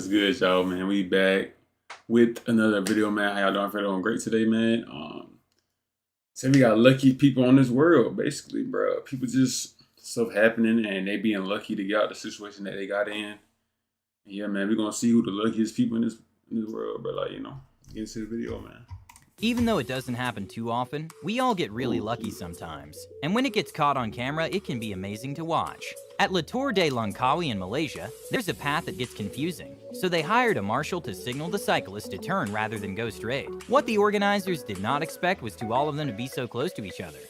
good, y'all, man? We back with another video, man. How y'all doing? I feel doing great today, man. So we got lucky people on this world, basically, bro. People just stuff happening and they being lucky to get out the situation that they got in. Yeah, man, we're gonna see who the luckiest people in this world, but like, get into the video, man. Even though it doesn't happen too often, we all get really lucky sometimes. And when it gets caught on camera, it can be amazing to watch. At La Tour de Langkawi in Malaysia, there's a path that gets confusing. So they hired a marshal to signal the cyclist to turn rather than go straight. What the organizers did not expect was to all of them to be so close to each other.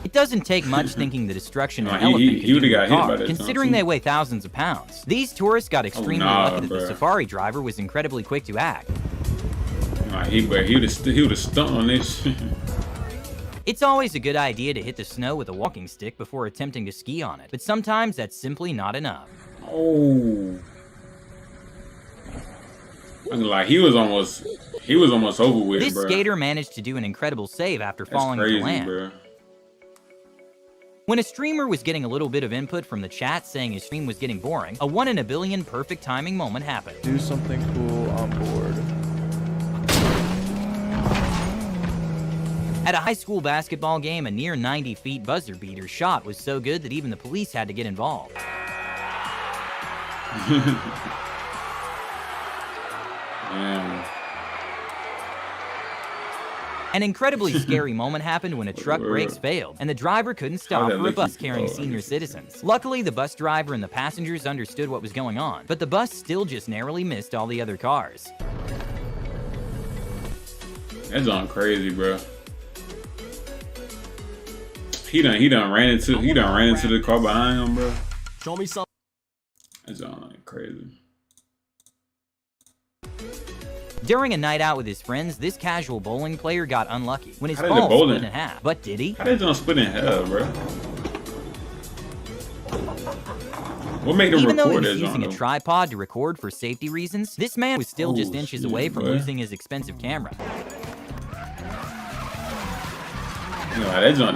It doesn't take much thinking the destruction an elephant could do to a car, considering they weigh thousands of pounds. These tourists got extremely lucky that the safari driver was incredibly quick to act. He would have stunned on this. It's always a good idea to hit the snow with a walking stick before attempting to ski on it, but sometimes that's simply not enough. Oh. Like he was almost over with, This bro. skater managed to do an incredible save after falling crazy, to land. Bro. When a streamer was getting a little bit of input from the chat saying his stream was getting boring, a 1 in a billion perfect timing moment happened. Do something cool on board. At a high school basketball game, a near 90 feet buzzer beater shot was so good that even the police had to get involved. Damn. An incredibly scary moment happened when a truck brakes failed, and the driver couldn't stop for a bus carrying senior citizens. Luckily, the bus driver and the passengers understood what was going on, but the bus still just narrowly missed all the other cars. That's on crazy, bro. He done ran into the car behind him, bro. Show me something. That's on crazy. During a night out with his friends, this casual bowling player got unlucky when his ball split in half. But did he? How did it split in half, bro? What made him Even though he record was this using a tripod to record for safety reasons, this man was still just inches away from losing his expensive camera.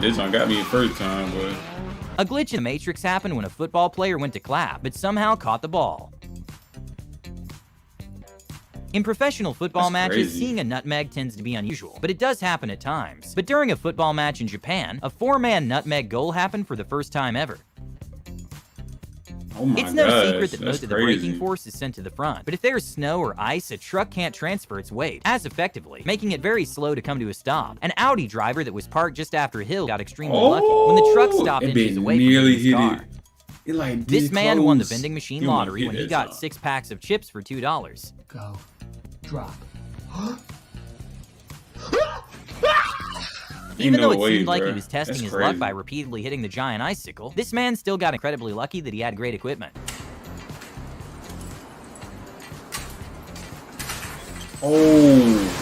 This one got me the first time, but A glitch in the Matrix happened when a football player went to clap, but somehow caught the ball. In professional football matches, seeing a nutmeg tends to be unusual, but it does happen at times. But during a football match in Japan, a 4-man nutmeg goal happened for the first time ever. oh my It's no gosh, secret that most of the crazy. braking force is sent to the front, but if there's snow or ice, a truck can't transfer its weight as effectively, making it very slow to come to a stop. An Audi driver that was parked just after a hill got extremely lucky when the truck stopped inches away from his car. This man won the vending machine lottery when he got 6 packs of chips for $2. Go. Drop. Even though it seemed like he was testing his luck by repeatedly hitting the giant icicle, this man still got incredibly lucky that he had great equipment. Oh.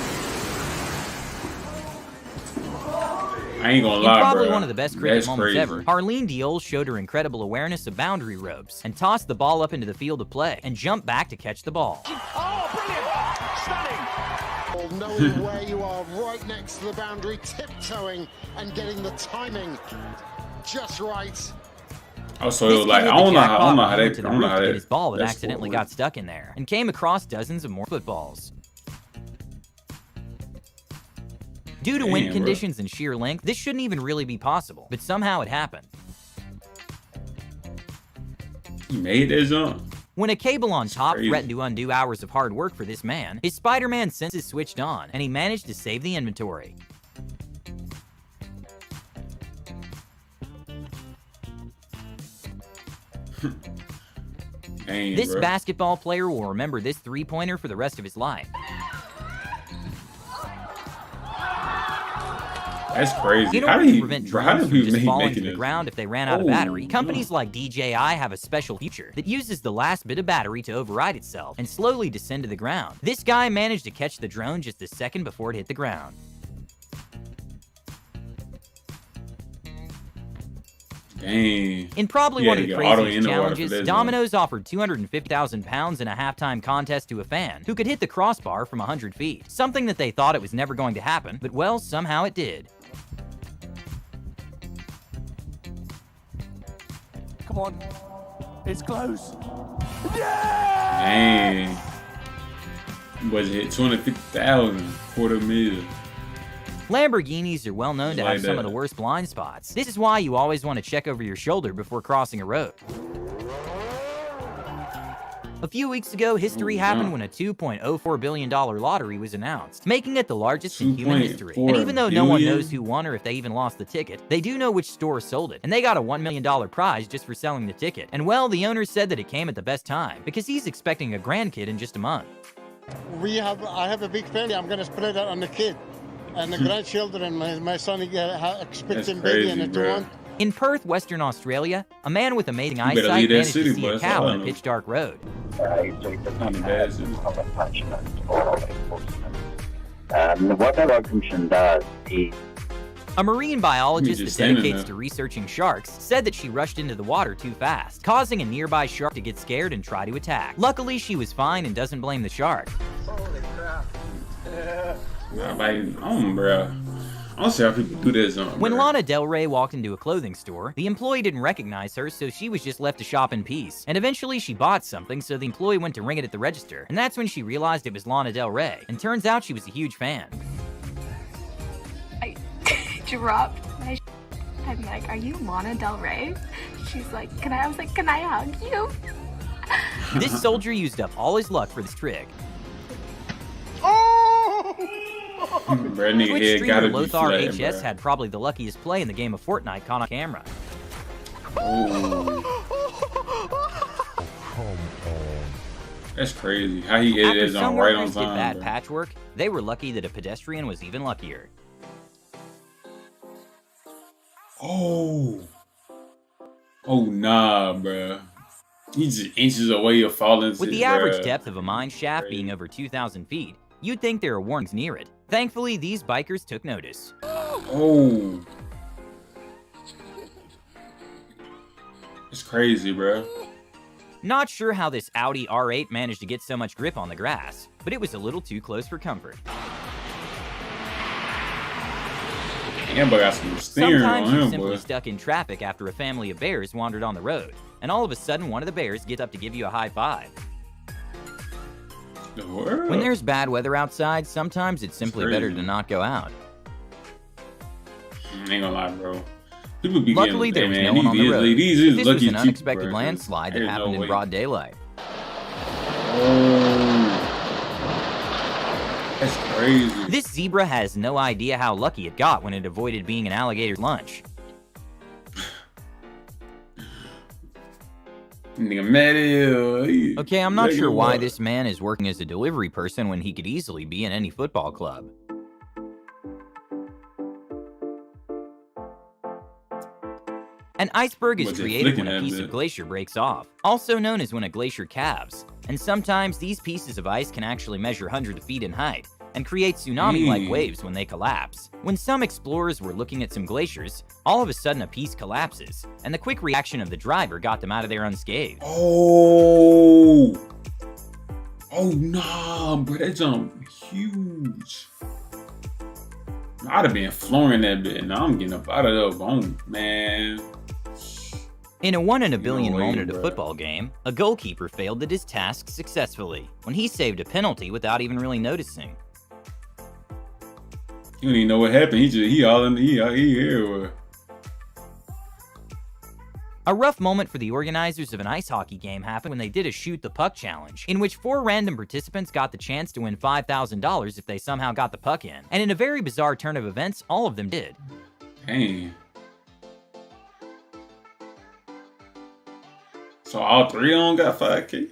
I ain't gonna lie, In probably bro. one of the best cricket That's moments crazy. ever, Harleen Diol showed her incredible awareness of boundary ropes and tossed the ball up into the field of play and jumped back to catch the ball. Oh, brilliant! Stunning! Knowing where you are right next to the boundary, tiptoeing and getting the timing just right. Oh, so it was like, I don't know how they his ball that accidentally got stuck in there and came across dozens of more footballs. Due to wind conditions and sheer length, this shouldn't even really be possible, but somehow it happened. He made that jump. When a cable on top threatened to undo hours of hard work for this man, his Spider-Man senses switched on, and he managed to save the inventory. Dang, This bro. basketball player will remember this three-pointer for the rest of his life. That's crazy. In order to prevent drones from just falling to the ground if they ran out of battery, companies like DJI have a special feature that uses the last bit of battery to override itself and slowly descend to the ground. This guy managed to catch the drone just a second before it hit the ground. Dang. In probably one of the craziest challenges, this, Domino's offered £250,000 in a halftime contest to a fan who could hit the crossbar from 100 feet. Something that they thought it was never going to happen, but well, somehow it did. Come on. It's close. Dang. Was it 250,000, $250,000? Lamborghinis are well known to Like have some that. of the worst blind spots. This is why you always want to check over your shoulder before crossing a road. A few weeks ago, history happened when a $2.04 billion lottery was announced, making it the largest in human history. And even though no one knows who won or if they even lost the ticket, they do know which store sold it, and they got a $1 million prize just for selling the ticket. And well, the owner said that it came at the best time, because he's expecting a grandkid in just a month. I have a big family. I'm going to spread out on the kid and the grandchildren. My son expecting baby in a 2 months. In Perth, Western Australia, a man with amazing better eyesight leave that managed city, to see boy. a That's cow all I on a know. pitch-dark road. Not a bad city. What that function does is A marine biologist that just standing dedicates there. to researching sharks said that she rushed into the water too fast, causing a nearby shark to get scared and try to attack. Luckily, she was fine and doesn't blame the shark. Nah, like, bro. I don't see how people do this. When Lana Del Rey walked into a clothing store, the employee didn't recognize her, so she was just left to shop in peace. And eventually she bought something, so the employee went to ring it at the register. And that's when she realized it was Lana Del Rey. And turns out she was a huge fan. I dropped my I'm like, are you Lana Del Rey? She's like, I was like, can I hug you? This soldier used up all his luck for this trick. Bro, nigga Twitch head streamer gotta be Lothar flat, HS bro. had probably the luckiest play in the game of Fortnite caught on camera. Oh. That's crazy. How he After edited some on right on workers did time. bad bro. patchwork, they were lucky that a pedestrian was even luckier. Oh. Oh nah, bro. He's just inches away of falling. With the average depth of a mine shaft being over 2,000 feet, you'd think there are warnings near it. Thankfully, these bikers took notice. Oh. It's crazy, bro. Not sure how this Audi R8 managed to get so much grip on the grass, but it was a little too close for comfort. Damn, boy got some steering Sometimes on you're him, simply boy. stuck in traffic after a family of bears wandered on the road, and all of a sudden one of the bears gets up to give you a high five. The world. When there's bad weather outside, sometimes it's simply better to not go out. I ain't gonna lie, bro. People be Luckily, there getting, was hey, no man, one on the road. These is This lucky was an people, unexpected bro. landslide that There's happened no in way. broad daylight. Oh. That's crazy. This zebra has no idea how lucky it got when it avoided being an alligator's lunch. Nigga mad as hell. Okay, I'm not sure why this man is working as a delivery person when he could easily be in any football club. An iceberg is Was it created when flicking a that piece bit? of glacier breaks off, also known as when a glacier calves. And sometimes these pieces of ice can actually measure hundreds of feet in height and create tsunami-like Dang. waves when they collapse. When some explorers were looking at some glaciers, all of a sudden a piece collapses, and the quick reaction of the driver got them out of there unscathed. Oh. Oh nah, bro, that jump huge. I'd have been flooring that bit. Now I'm getting up out of there, bone, man. In a 1 in a billion way, moment at a bruh. football game, a goalkeeper failed at his task successfully when he saved a penalty without even really noticing. You don't even know what happened. He all in he here. A rough moment for the organizers of an ice hockey game happened when they did a shoot the puck challenge, in which 4 random participants got the chance to win $5,000 if they somehow got the puck in. And in a very bizarre turn of events, all of them did. Dang. So all 3 of them got 5K?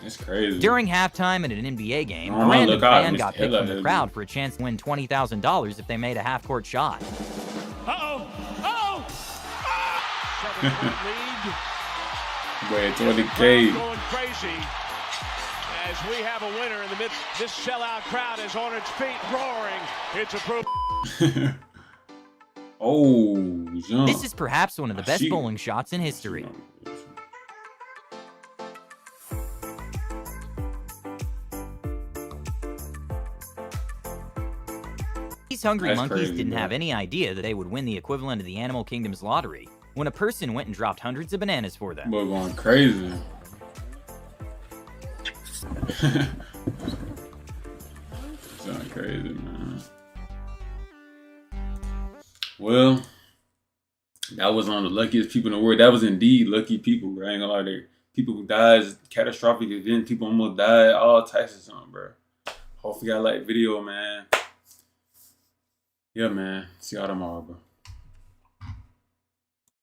That's crazy. During halftime at an NBA game, Oh, a random look out, fan Mr. got picked Hella from the Heavy. crowd for a chance to win $20,000 if they made a half-court shot. Uh-oh. Uh-oh. 7-point lead. Boy, 20K. Going crazy as we have a winner in the midst. This sellout crowd is on its feet, roaring. It's approved. Oh, jump. This is perhaps one of the best She- bowling shots in history. These hungry That's monkeys crazy, didn't bro. have any idea that they would win the equivalent of the Animal Kingdom's lottery. when a person went and dropped hundreds of bananas for them. Boy, going crazy. Sound crazy, man. Well, that was on the luckiest people in the world. That was indeed lucky people, bro. I ain't gonna lie there. People who died, catastrophic event, people almost died, all types of something, bro. Hopefully y'all like video, man. Yeah, man. See y'all tomorrow, bro.